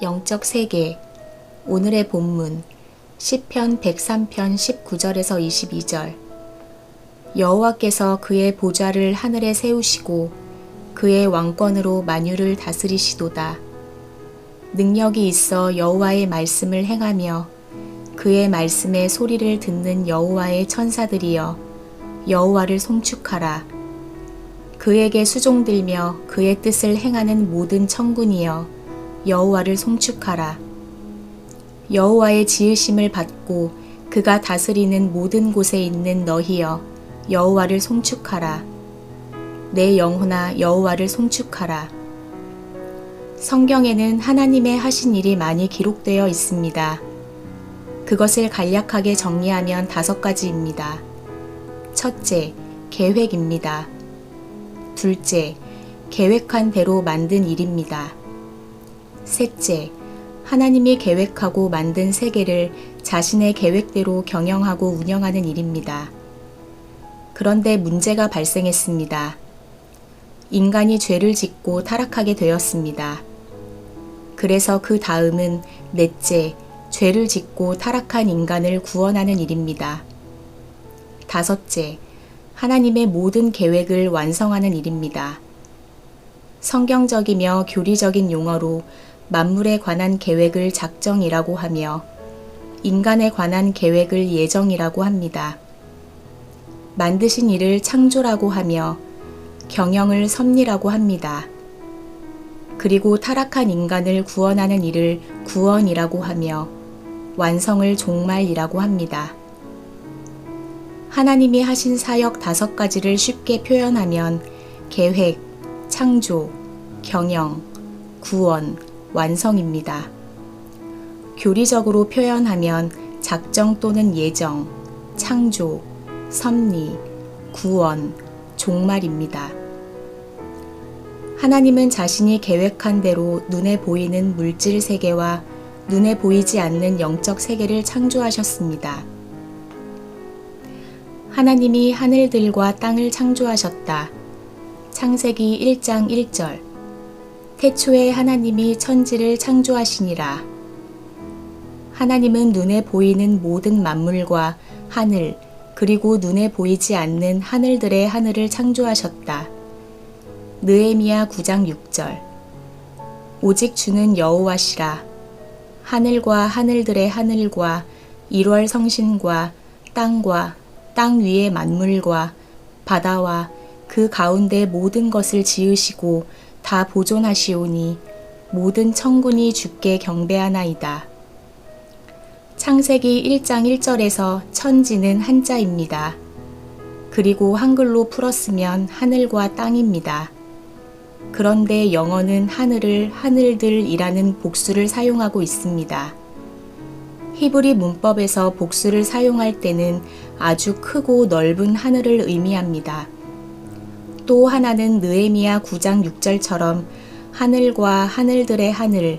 영적 세계. 오늘의 본문 시편 103편 19절에서 22절. 여호와께서 그의 보좌를 하늘에 세우시고 그의 왕권으로 만유를 다스리시도다. 능력이 있어 여호와의 말씀을 행하며 그의 말씀의 소리를 듣는 여호와의 천사들이여 여호와를 송축하라. 그에게 수종들며 그의 뜻을 행하는 모든 천군이여 여호와를 송축하라. 여호와의 지으심을 받고 그가 다스리는 모든 곳에 있는 너희여 여호와를 송축하라. 내 영혼아 여호와를 송축하라. 성경에는 하나님의 하신 일이 많이 기록되어 있습니다. 그것을 간략하게 정리하면 5가지입니다. 첫째, 계획입니다. 둘째, 계획한 대로 만든 일입니다. 셋째, 하나님이 계획하고 만든 세계를 자신의 계획대로 경영하고 운영하는 일입니다. 그런데 문제가 발생했습니다. 인간이 죄를 짓고 타락하게 되었습니다. 그래서 그 다음은 넷째, 죄를 짓고 타락한 인간을 구원하는 일입니다. 다섯째, 하나님의 모든 계획을 완성하는 일입니다. 성경적이며 교리적인 용어로 만물에 관한 계획을 작정이라고 하며 인간에 관한 계획을 예정이라고 합니다. 만드신 일을 창조라고 하며 경영을 섭리라고 합니다. 그리고 타락한 인간을 구원하는 일을 구원이라고 하며 완성을 종말이라고 합니다. 하나님이 하신 사역 5가지를 쉽게 표현하면 계획, 창조, 경영, 구원, 완성입니다. 교리적으로 표현하면 작정 또는 예정, 창조, 섭리, 구원, 종말입니다. 하나님은 자신이 계획한 대로 눈에 보이는 물질 세계와 눈에 보이지 않는 영적 세계를 창조하셨습니다. 하나님이 하늘들과 땅을 창조하셨다. 창세기 1장 1절. 태초에 하나님이 천지를 창조하시니라. 하나님은 눈에 보이는 모든 만물과 하늘, 그리고 눈에 보이지 않는 하늘들의 하늘을 창조하셨다. 느헤미야 9장 6절. 오직 주는 여호와시라. 하늘과 하늘들의 하늘과 1월 성신과 땅과 땅 위의 만물과 바다와 그 가운데 모든 것을 지으시고 다 보존하시오니 모든 천군이 주께 경배하나이다. 창세기 1장 1절에서 천지는 한자입니다. 그리고 한글로 풀었으면 하늘과 땅입니다. 그런데 영어는 하늘을 하늘들이라는 복수를 사용하고 있습니다. 히브리 문법에서 복수를 사용할 때는 아주 크고 넓은 하늘을 의미합니다. 또 하나는 느헤미야 9장 6절처럼 하늘과 하늘들의 하늘,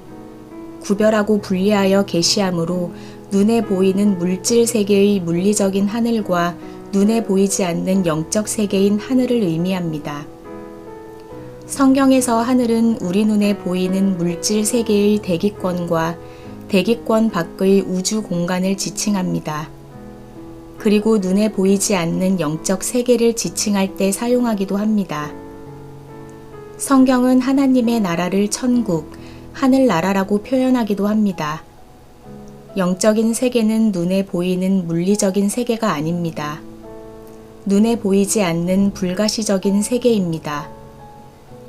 구별하고 분리하여 계시함으로 눈에 보이는 물질 세계의 물리적인 하늘과 눈에 보이지 않는 영적 세계인 하늘을 의미합니다. 성경에서 하늘은 우리 눈에 보이는 물질 세계의 대기권과 대기권 밖의 우주 공간을 지칭합니다. 그리고 눈에 보이지 않는 영적 세계를 지칭할 때 사용하기도 합니다. 성경은 하나님의 나라를 천국, 하늘나라라고 표현하기도 합니다. 영적인 세계는 눈에 보이는 물리적인 세계가 아닙니다. 눈에 보이지 않는 불가시적인 세계입니다.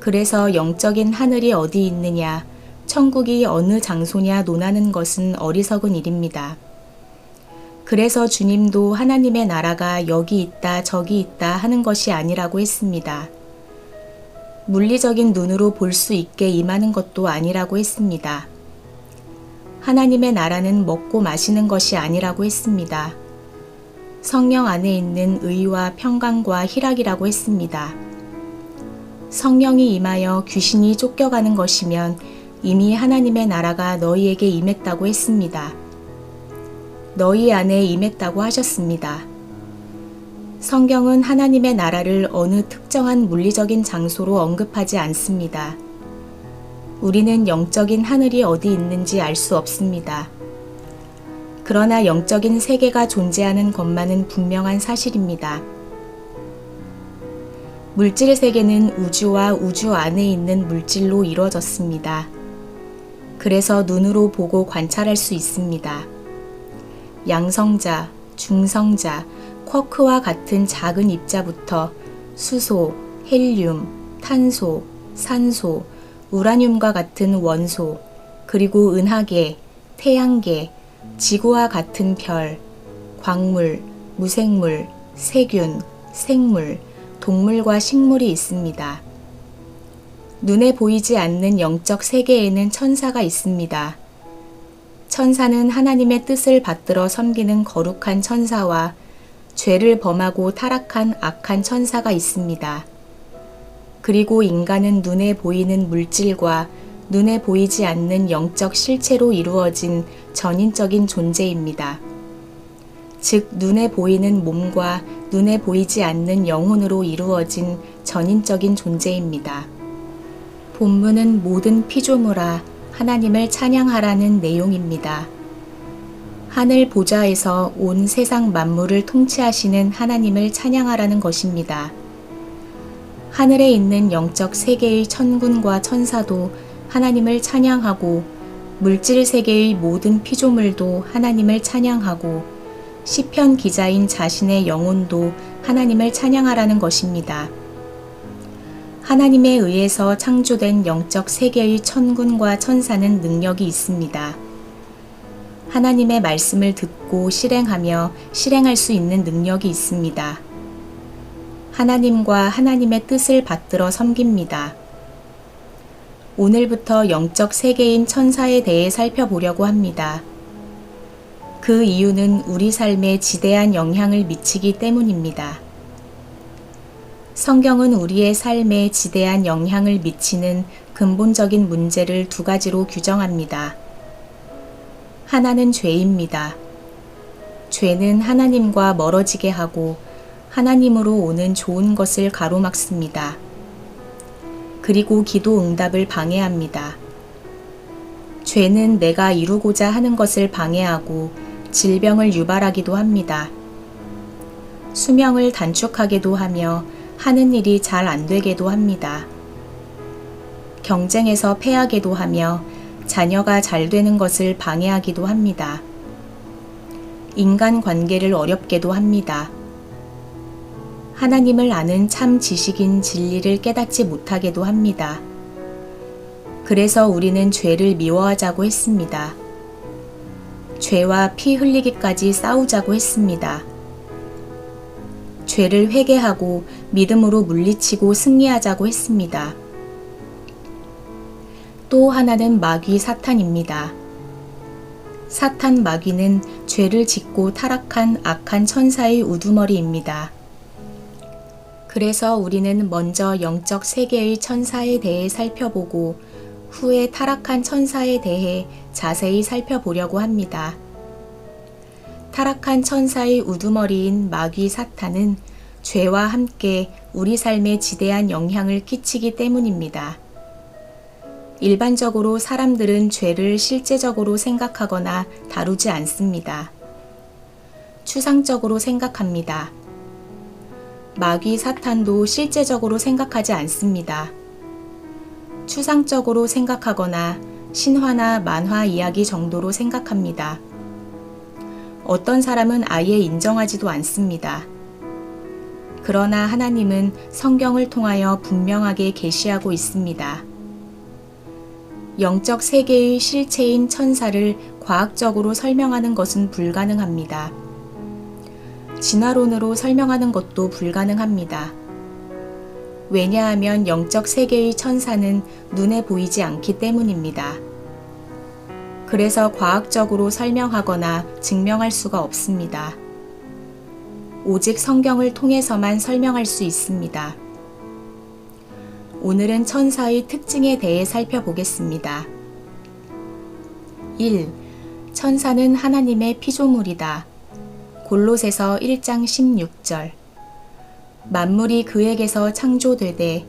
그래서 영적인 하늘이 어디 있느냐, 천국이 어느 장소냐 논하는 것은 어리석은 일입니다. 그래서 주님도 하나님의 나라가 여기 있다 저기 있다 하는 것이 아니라고 했습니다. 물리적인 눈으로 볼 수 있게 임하는 것도 아니라고 했습니다. 하나님의 나라는 먹고 마시는 것이 아니라고 했습니다. 성령 안에 있는 의와 평강과 희락이라고 했습니다. 성령이 임하여 귀신이 쫓겨가는 것이면 이미 하나님의 나라가 너희에게 임했다고 했습니다. 너희 안에 임했다고 하셨습니다. 성경은 하나님의 나라를 어느 특정한 물리적인 장소로 언급하지 않습니다. 우리는 영적인 하늘이 어디 있는지 알 수 없습니다. 그러나 영적인 세계가 존재하는 것만은 분명한 사실입니다. 물질 세계는 우주와 우주 안에 있는 물질로 이루어졌습니다. 그래서 눈으로 보고 관찰할 수 있습니다. 양성자, 중성자, 쿼크와 같은 작은 입자부터 수소, 헬륨, 탄소, 산소, 우라늄과 같은 원소, 그리고 은하계, 태양계, 지구와 같은 별, 광물, 무생물, 세균, 생물, 동물과 식물이 있습니다. 눈에 보이지 않는 영적 세계에는 천사가 있습니다. 천사는 하나님의 뜻을 받들어 섬기는 거룩한 천사와 죄를 범하고 타락한 악한 천사가 있습니다. 그리고 인간은 눈에 보이는 물질과 눈에 보이지 않는 영적 실체로 이루어진 전인적인 존재입니다. 즉, 눈에 보이는 몸과 눈에 보이지 않는 영혼으로 이루어진 전인적인 존재입니다. 본문은 모든 피조물아 하나님을 찬양하라는 내용입니다. 하늘 보좌에서 온 세상 만물을 통치하시는 하나님을 찬양하라는 것입니다. 하늘에 있는 영적 세계의 천군과 천사도 하나님을 찬양하고 물질 세계의 모든 피조물도 하나님을 찬양하고 시편 기자인 자신의 영혼도 하나님을 찬양하라는 것입니다. 하나님에 의해서 창조된 영적 세계의 천군과 천사는 능력이 있습니다. 하나님의 말씀을 듣고 실행하며 실행할 수 있는 능력이 있습니다. 하나님과 하나님의 뜻을 받들어 섬깁니다. 오늘부터 영적 세계인 천사에 대해 살펴보려고 합니다. 그 이유는 우리 삶에 지대한 영향을 미치기 때문입니다. 성경은 우리의 삶에 지대한 영향을 미치는 근본적인 문제를 두 가지로 규정합니다. 하나는 죄입니다. 죄는 하나님과 멀어지게 하고 하나님으로 오는 좋은 것을 가로막습니다. 그리고 기도 응답을 방해합니다. 죄는 내가 이루고자 하는 것을 방해하고 질병을 유발하기도 합니다. 수명을 단축하게도 하며 하는 일이 잘 안 되게도 합니다. 경쟁에서 패하게도 하며 자녀가 잘 되는 것을 방해하기도 합니다. 인간 관계를 어렵게도 합니다. 하나님을 아는 참 지식인 진리를 깨닫지 못하게도 합니다. 그래서 우리는 죄를 미워하자고 했습니다. 죄와 피 흘리기까지 싸우자고 했습니다. 죄를 회개하고 믿음으로 물리치고 승리하자고 했습니다. 또 하나는 마귀 사탄입니다. 사탄 마귀는 죄를 짓고 타락한 악한 천사의 우두머리입니다. 그래서 우리는 먼저 영적 세계의 천사에 대해 살펴보고 후에 타락한 천사에 대해 자세히 살펴보려고 합니다. 타락한 천사의 우두머리인 마귀 사탄은 죄와 함께 우리 삶에 지대한 영향을 끼치기 때문입니다. 일반적으로 사람들은 죄를 실제적으로 생각하거나 다루지 않습니다. 추상적으로 생각합니다. 마귀 사탄도 실제적으로 생각하지 않습니다. 추상적으로 생각하거나 신화나 만화 이야기 정도로 생각합니다. 어떤 사람은 아예 인정하지도 않습니다. 그러나 하나님은 성경을 통하여 분명하게 계시하고 있습니다. 영적 세계의 실체인 천사를 과학적으로 설명하는 것은 불가능합니다. 진화론으로 설명하는 것도 불가능합니다. 왜냐하면 영적 세계의 천사는 눈에 보이지 않기 때문입니다. 그래서 과학적으로 설명하거나 증명할 수가 없습니다. 오직 성경을 통해서만 설명할 수 있습니다. 오늘은 천사의 특징에 대해 살펴보겠습니다. 1. 천사는 하나님의 피조물이다. 골로새서 1장 16절. 만물이 그에게서 창조되되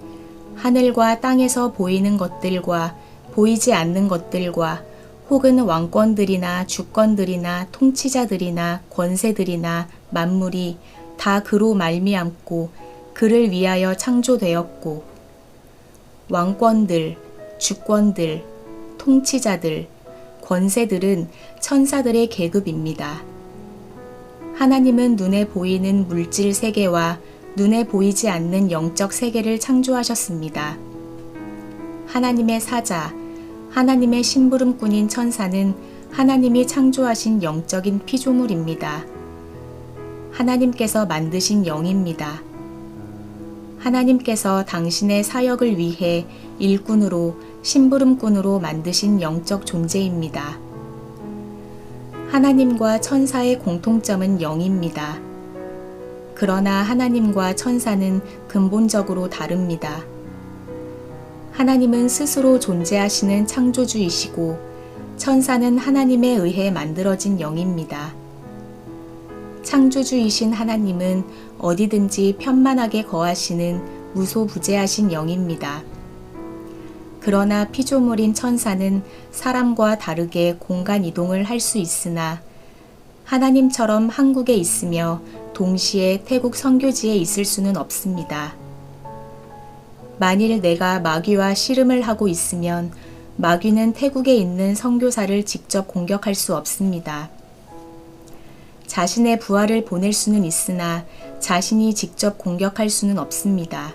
하늘과 땅에서 보이는 것들과 보이지 않는 것들과 혹은 왕권들이나 주권들이나 통치자들이나 권세들이나 만물이 다 그로 말미암고 그를 위하여 창조되었고 왕권들, 주권들, 통치자들, 권세들은 천사들의 계급입니다. 하나님은 눈에 보이는 물질 세계와 눈에 보이지 않는 영적 세계를 창조하셨습니다. 하나님의 사자, 하나님의 심부름꾼인 천사는 하나님이 창조하신 영적인 피조물입니다. 하나님께서 만드신 영입니다. 하나님께서 당신의 사역을 위해 일꾼으로 심부름꾼으로 만드신 영적 존재입니다. 하나님과 천사의 공통점은 영입니다. 그러나 하나님과 천사는 근본적으로 다릅니다. 하나님은 스스로 존재하시는 창조주이시고 천사는 하나님에 의해 만들어진 영입니다. 창조주이신 하나님은 어디든지 편만하게 거하시는 무소부재하신 영입니다. 그러나 피조물인 천사는 사람과 다르게 공간 이동을 할 수 있으나 하나님처럼 한국에 있으며 동시에 태국 선교지에 있을 수는 없습니다. 만일 내가 마귀와 씨름을 하고 있으면 마귀는 태국에 있는 선교사를 직접 공격할 수 없습니다. 자신의 부하를 보낼 수는 있으나 자신이 직접 공격할 수는 없습니다.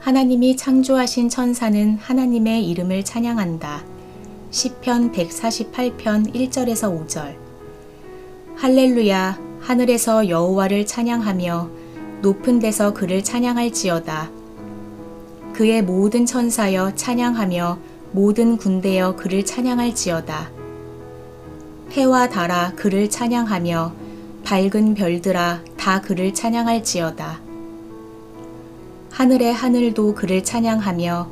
하나님이 창조하신 천사는 하나님의 이름을 찬양한다. 시편 148편 1절에서 5절. 할렐루야, 하늘에서 여호와를 찬양하며 높은 데서 그를 찬양할지어다. 그의 모든 천사여 찬양하며 모든 군대여 그를 찬양할지어다. 해와 달아 그를 찬양하며 밝은 별들아 다 그를 찬양할지어다. 하늘의 하늘도 그를 찬양하며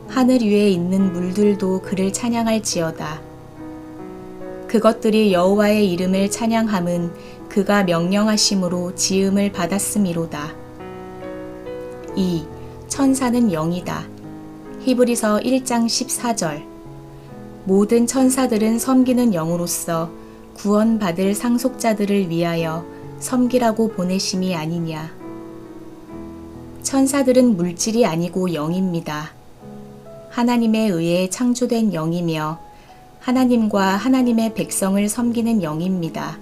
하늘 위에 있는 물들도 그를 찬양할지어다. 그것들이 여호와의 이름을 찬양함은 그가 명령하심으로 지음을 받았음이로다. 2. 천사는 영이다. 히브리서 1장 14절. 모든 천사들은 섬기는 영으로서 구원받을 상속자들을 위하여 섬기라고 보내심이 아니냐. 천사들은 물질이 아니고 영입니다. 하나님에 의해 창조된 영이며 하나님과 하나님의 백성을 섬기는 영입니다.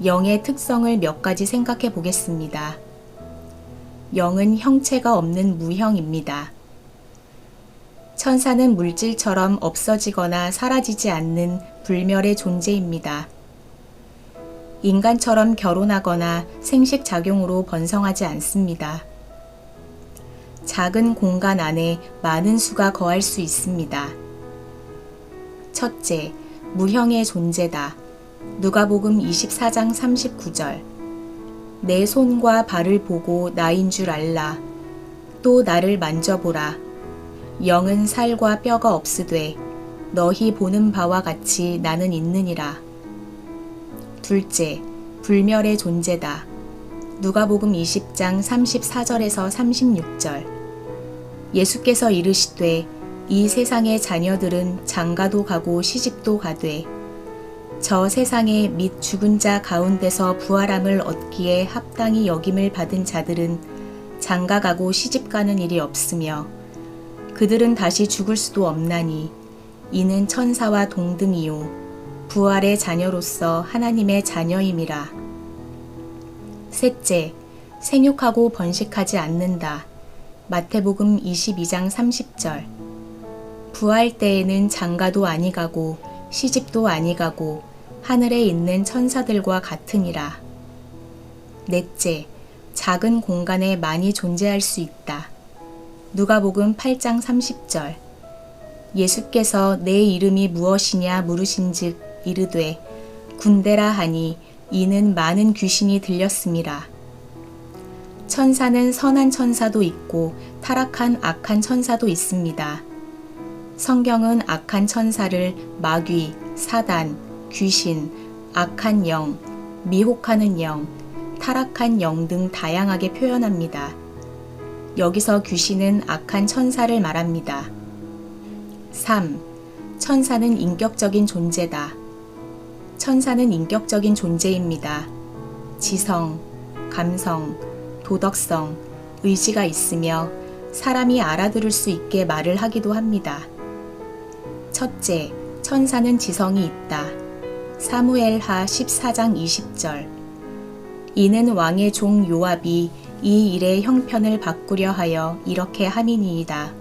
영의 특성을 몇 가지 생각해 보겠습니다. 영은 형체가 없는 무형입니다. 천사는 물질처럼 없어지거나 사라지지 않는 불멸의 존재입니다. 인간처럼 결혼하거나 생식작용으로 번성하지 않습니다. 작은 공간 안에 많은 수가 거할 수 있습니다. 첫째, 무형의 존재다. 누가복음 24장 39절. 내 손과 발을 보고 나인 줄 알라. 또 나를 만져보라. 영은 살과 뼈가 없으되 너희 보는 바와 같이 나는 있느니라. 둘째, 불멸의 존재다. 누가복음 20장 34절에서 36절. 예수께서 이르시되 이 세상의 자녀들은 장가도 가고 시집도 가되 저 세상의 및 죽은 자 가운데서 부활함을 얻기에 합당히 여김을 받은 자들은 장가가고 시집가는 일이 없으며 그들은 다시 죽을 수도 없나니 이는 천사와 동등이요 부활의 자녀로서 하나님의 자녀임이라. 셋째, 생육하고 번식하지 않는다. 마태복음 22장 30절. 부활 때에는 장가도 아니가고 시집도 아니가고 하늘에 있는 천사들과 같으니라. 넷째, 작은 공간에 많이 존재할 수 있다. 누가복음 8장 30절. 예수께서 내 이름이 무엇이냐 물으신즉 이르되 군대라 하니 이는 많은 귀신이 들렸음이라. 천사는 선한 천사도 있고 타락한 악한 천사도 있습니다. 성경은 악한 천사를 마귀, 사단, 귀신, 악한 영, 미혹하는 영, 타락한 영 등 다양하게 표현합니다. 여기서 귀신은 악한 천사를 말합니다. 3. 천사는 인격적인 존재다. 천사는 인격적인 존재입니다. 지성, 감성, 도덕성, 의지가 있으며 사람이 알아들을 수 있게 말을 하기도 합니다. 첫째, 천사는 지성이 있다. 사무엘하 14장 20절. 이는 왕의 종 요압이 이 일의 형편을 바꾸려 하여 이렇게 함이니이다.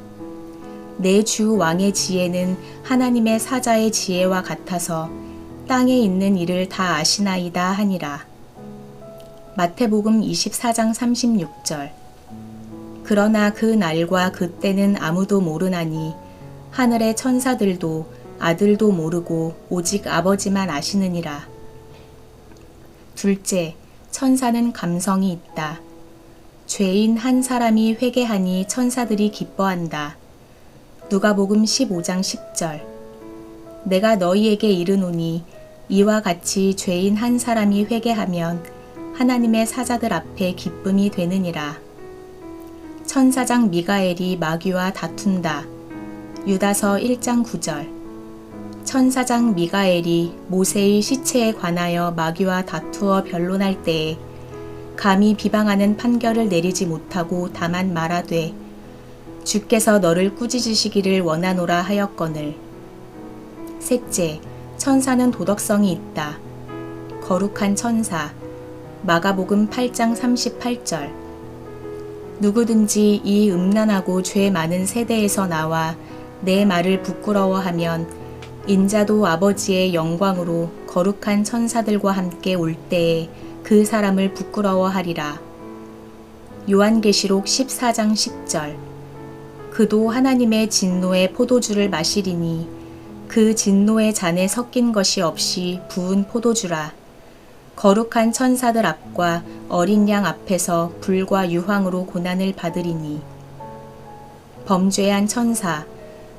내 주 왕의 지혜는 하나님의 사자의 지혜와 같아서 땅에 있는 일을 다 아시나이다 하니라. 마태복음 24장 36절. 그러나 그 날과 그 때는 아무도 모르나니 하늘의 천사들도 아들도 모르고 오직 아버지만 아시느니라. 둘째, 천사는 감성이 있다. 죄인 한 사람이 회개하니 천사들이 기뻐한다. 누가복음 15장 10절. 내가 너희에게 이르노니 이와 같이 죄인 한 사람이 회개하면 하나님의 사자들 앞에 기쁨이 되느니라. 천사장 미가엘이 마귀와 다툰다. 유다서 1장 9절. 천사장 미가엘이 모세의 시체에 관하여 마귀와 다투어 변론할 때에 감히 비방하는 판결을 내리지 못하고 다만 말하되 주께서 너를 꾸짖으시기를 원하노라 하였거늘. 셋째, 천사는 도덕성이 있다. 거룩한 천사. 마가복음 8장 38절. 누구든지 이 음란하고 죄 많은 세대에서 나와 내 말을 부끄러워하면 인자도 아버지의 영광으로 거룩한 천사들과 함께 올 때에 그 사람을 부끄러워하리라. 요한계시록 14장 10절. 그도 하나님의 진노의 포도주를 마시리니 그 진노의 잔에 섞인 것이 없이 부은 포도주라. 거룩한 천사들 앞과 어린 양 앞에서 불과 유황으로 고난을 받으리니. 범죄한 천사.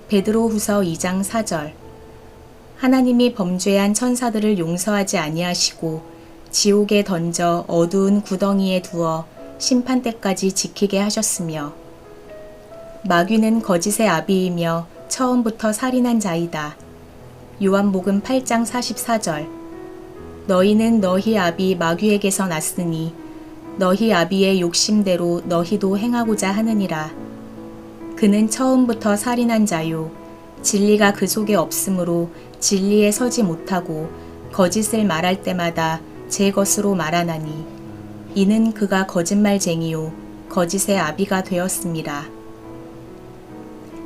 베드로후서 2장 4절. 하나님이 범죄한 천사들을 용서하지 아니하시고 지옥에 던져 어두운 구덩이에 두어 심판 때까지 지키게 하셨으며 마귀는 거짓의 아비이며 처음부터 살인한 자이다. 요한복음 8장 44절. 너희는 너희 아비 마귀에게서 났으니 너희 아비의 욕심대로 너희도 행하고자 하느니라. 그는 처음부터 살인한 자요 진리가 그 속에 없으므로 진리에 서지 못하고 거짓을 말할 때마다 제 것으로 말하나니 이는 그가 거짓말쟁이요 거짓의 아비가 되었습니다.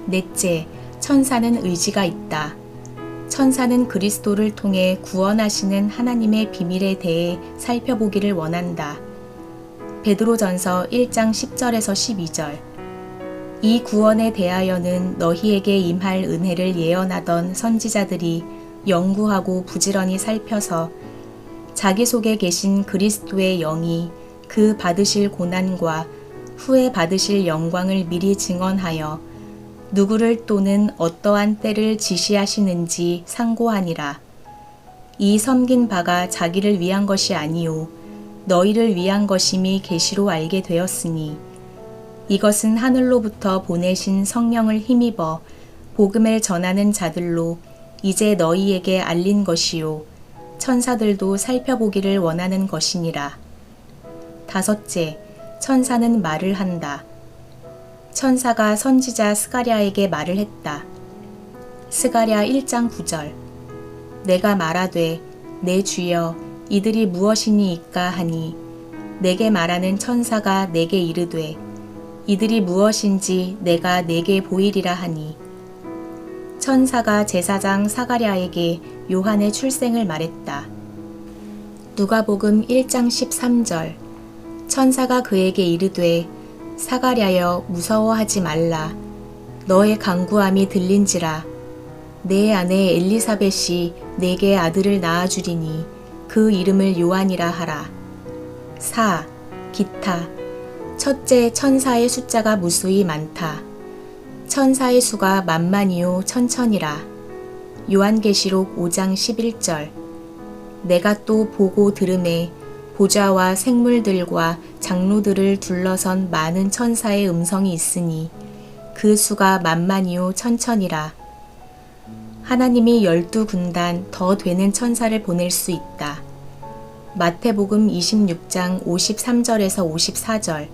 넷째, 천사는 의지가 있다. 천사는 그리스도를 통해 구원하시는 하나님의 비밀에 대해 살펴보기를 원한다. 베드로전서 1장 10절에서 12절. 이 구원에 대하여는 너희에게 임할 은혜를 예언하던 선지자들이 연구하고 부지런히 살펴서 자기 속에 계신 그리스도의 영이 그 받으실 고난과 후에 받으실 영광을 미리 증언하여 누구를 또는 어떠한 때를 지시하시는지 상고하니라. 이 섬긴 바가 자기를 위한 것이 아니요 너희를 위한 것임이 계시로 알게 되었으니 이것은 하늘로부터 보내신 성령을 힘입어 복음을 전하는 자들로 이제 너희에게 알린 것이요 천사들도 살펴보기를 원하는 것이니라. 다섯째, 천사는 말을 한다. 천사가 선지자 스가랴에게 말을 했다. 스가랴 1장 9절. 내가 말하되 내 주여 이들이 무엇이니이까 하니 내게 말하는 천사가 내게 이르되 이들이 무엇인지 내가 내게 보이리라 하니. 천사가 제사장 사가랴에게 요한의 출생을 말했다. 누가복음 1장 13절. 천사가 그에게 이르되 사가랴여 무서워하지 말라. 너의 간구함이 들린지라. 내 아내 엘리사벳이 내게 아들을 낳아주리니 그 이름을 요한이라 하라. 4. 기타. 첫째, 천사의 숫자가 무수히 많다. 천사의 수가 만만이요 천천이라. 요한계시록 5장 11절. 내가 또 보고 들으매 보좌와 생물들과 장로들을 둘러선 많은 천사의 음성이 있으니 그 수가 만만이요 천천이라. 하나님이 12군단 더 되는 천사를 보낼 수 있다. 마태복음 26장 53절에서 54절.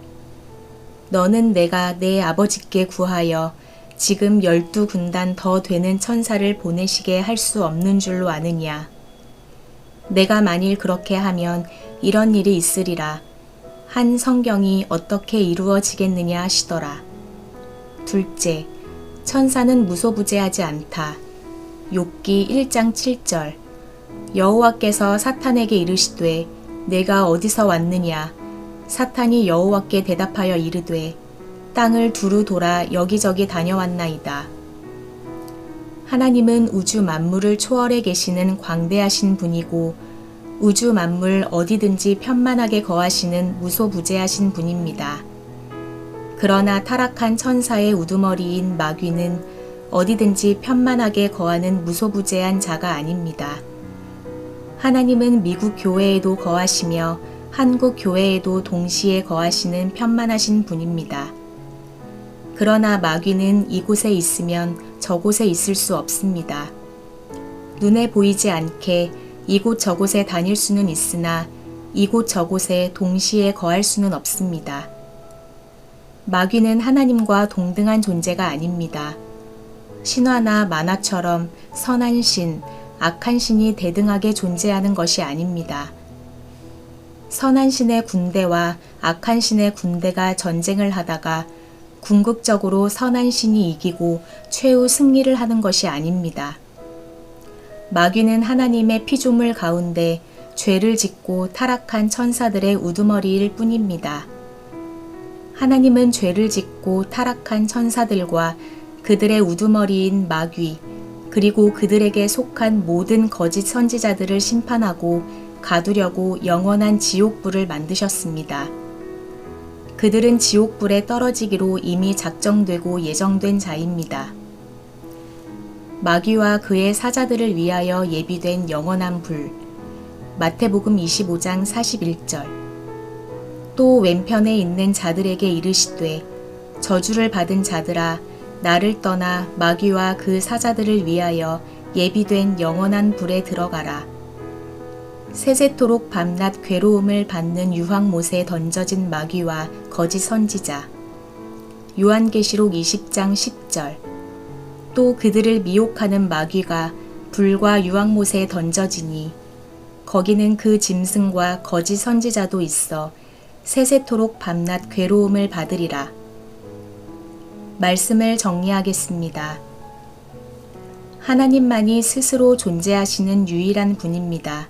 너는 내가 내 아버지께 구하여 지금 12군단 더 되는 천사를 보내시게 할 수 없는 줄로 아느냐. 내가 만일 그렇게 하면 이런 일이 있으리라. 한 성경이 어떻게 이루어지겠느냐 하시더라. 둘째, 천사는 무소부재하지 않다. 욥기 1장 7절. 여호와께서 사탄에게 이르시되 내가 어디서 왔느냐. 사탄이 여호와께 대답하여 이르되 땅을 두루 돌아 여기저기 다녀왔나이다. 하나님은 우주 만물을 초월해 계시는 광대하신 분이고 우주 만물 어디든지 편만하게 거하시는 무소부재하신 분입니다. 그러나 타락한 천사의 우두머리인 마귀는 어디든지 편만하게 거하는 무소부재한 자가 아닙니다. 하나님은 미국 교회에도 거하시며 한국 교회에도 동시에 거하시는 편만하신 분입니다. 그러나 마귀는 이곳에 있으면 저곳에 있을 수 없습니다. 눈에 보이지 않게 이곳 저곳에 다닐 수는 있으나 이곳 저곳에 동시에 거할 수는 없습니다. 마귀는 하나님과 동등한 존재가 아닙니다. 신화나 만화처럼 선한 신, 악한 신이 대등하게 존재하는 것이 아닙니다. 선한 신의 군대와 악한 신의 군대가 전쟁을 하다가 궁극적으로 선한 신이 이기고 최후 승리를 하는 것이 아닙니다. 마귀는 하나님의 피조물 가운데 죄를 짓고 타락한 천사들의 우두머리일 뿐입니다. 하나님은 죄를 짓고 타락한 천사들과 그들의 우두머리인 마귀, 그리고 그들에게 속한 모든 거짓 선지자들을 심판하고 가두려고 영원한 지옥불을 만드셨습니다. 그들은 지옥불에 떨어지기로 이미 작정되고 예정된 자입니다. 마귀와 그의 사자들을 위하여 예비된 영원한 불. 마태복음 25장 41절. 또 왼편에 있는 자들에게 이르시되 저주를 받은 자들아 나를 떠나 마귀와 그 사자들을 위하여 예비된 영원한 불에 들어가라. 세세토록 밤낮 괴로움을 받는 유황못에 던져진 마귀와 거짓 선지자. 요한계시록 20장 10절. 또 그들을 미혹하는 마귀가 불과 유황못에 던져지니 거기는 그 짐승과 거짓 선지자도 있어 세세토록 밤낮 괴로움을 받으리라. 말씀을 정리하겠습니다. 하나님만이 스스로 존재하시는 유일한 분입니다.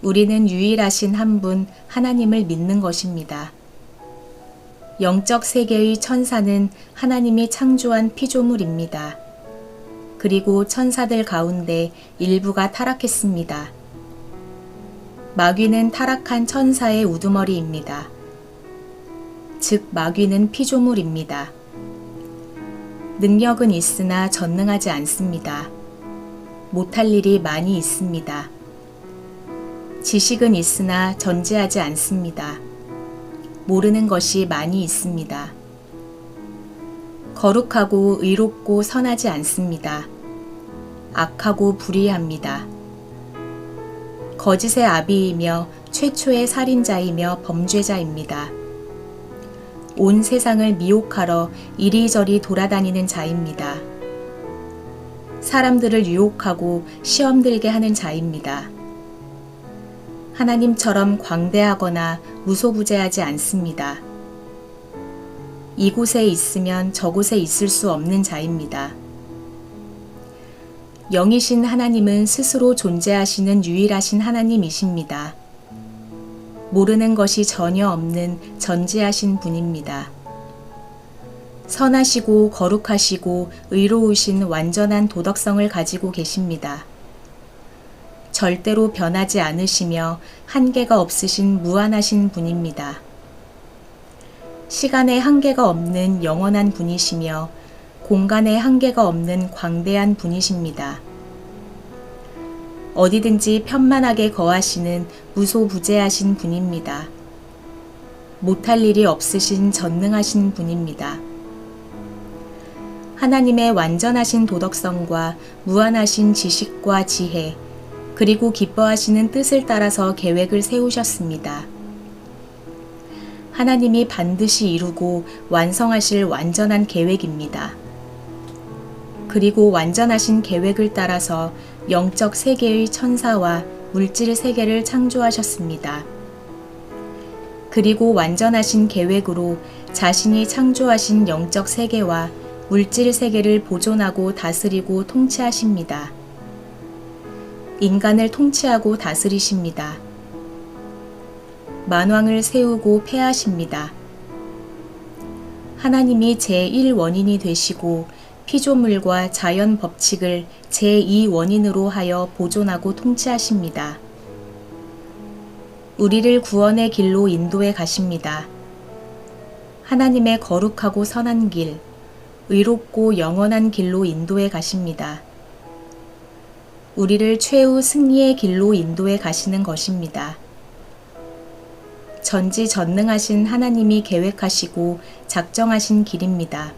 우리는 유일하신 한 분 하나님을 믿는 것입니다. 영적 세계의 천사는 하나님이 창조한 피조물입니다. 그리고 천사들 가운데 일부가 타락했습니다. 마귀는 타락한 천사의 우두머리입니다. 즉 마귀는 피조물입니다. 능력은 있으나 전능하지 않습니다. 못할 일이 많이 있습니다. 지식은 있으나 전지하지 않습니다. 모르는 것이 많이 있습니다. 거룩하고 의롭고 선하지 않습니다. 악하고 불의합니다. 거짓의 아비이며 최초의 살인자이며 범죄자입니다. 온 세상을 미혹하러 이리저리 돌아다니는 자입니다. 사람들을 유혹하고 시험 들게 하는 자입니다. 하나님처럼 광대하거나 무소부재하지 않습니다. 이곳에 있으면 저곳에 있을 수 없는 자입니다. 영이신 하나님은 스스로 존재하시는 유일하신 하나님이십니다. 모르는 것이 전혀 없는 전지하신 분입니다. 선하시고 거룩하시고 의로우신 완전한 도덕성을 가지고 계십니다. 절대로 변하지 않으시며 한계가 없으신 무한하신 분입니다. 시간에 한계가 없는 영원한 분이시며 공간에 한계가 없는 광대한 분이십니다. 어디든지 편만하게 거하시는 무소부재하신 분입니다. 못할 일이 없으신 전능하신 분입니다. 하나님의 완전하신 도덕성과 무한하신 지식과 지혜, 그리고 기뻐하시는 뜻을 따라서 계획을 세우셨습니다. 하나님이 반드시 이루고 완성하실 완전한 계획입니다. 그리고 완전하신 계획을 따라서 영적 세계의 천사와 물질 세계를 창조하셨습니다. 그리고 완전하신 계획으로 자신이 창조하신 영적 세계와 물질 세계를 보존하고 다스리고 통치하십니다. 인간을 통치하고 다스리십니다. 만왕을 세우고 폐하십니다. 하나님이 제1원인이 되시고 피조물과 자연 법칙을 제2원인으로 하여 보존하고 통치하십니다. 우리를 구원의 길로 인도해 가십니다. 하나님의 거룩하고 선한 길, 의롭고 영원한 길로 인도해 가십니다. 우리를 최후 승리의 길로 인도해 가시는 것입니다. 전지전능하신 하나님이 계획하시고 작정하신 길입니다.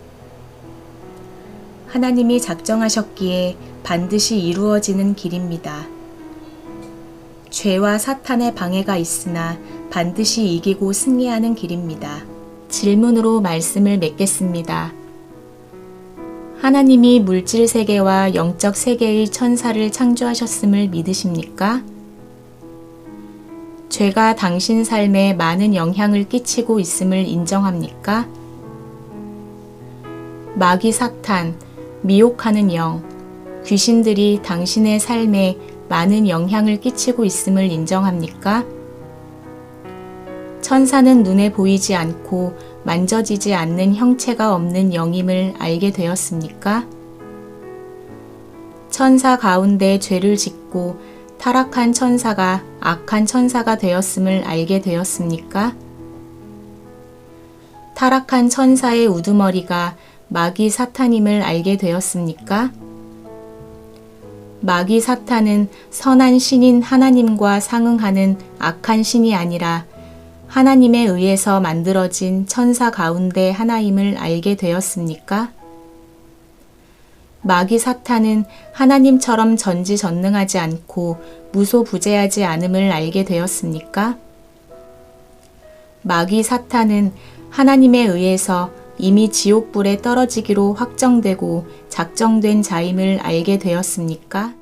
하나님이 작정하셨기에 반드시 이루어지는 길입니다. 죄와 사탄의 방해가 있으나 반드시 이기고 승리하는 길입니다. 질문으로 말씀을 맺겠습니다. 하나님이 물질 세계와 영적 세계의 천사를 창조하셨음을 믿으십니까? 죄가 당신 삶에 많은 영향을 끼치고 있음을 인정합니까? 마귀 사탄, 미혹하는 영, 귀신들이 당신의 삶에 많은 영향을 끼치고 있음을 인정합니까? 천사는 눈에 보이지 않고 만져지지 않는 형체가 없는 영임을 알게 되었습니까? 천사 가운데 죄를 짓고 타락한 천사가 악한 천사가 되었음을 알게 되었습니까? 타락한 천사의 우두머리가 마귀 사탄임을 알게 되었습니까? 마귀 사탄은 선한 신인 하나님과 상응하는 악한 신이 아니라 하나님에 의해서 만들어진 천사 가운데 하나임을 알게 되었습니까? 마귀 사탄은 하나님처럼 전지전능하지 않고 무소부재하지 않음을 알게 되었습니까? 마귀 사탄은 하나님에 의해서 이미 지옥불에 떨어지기로 확정되고 작정된 자임을 알게 되었습니까?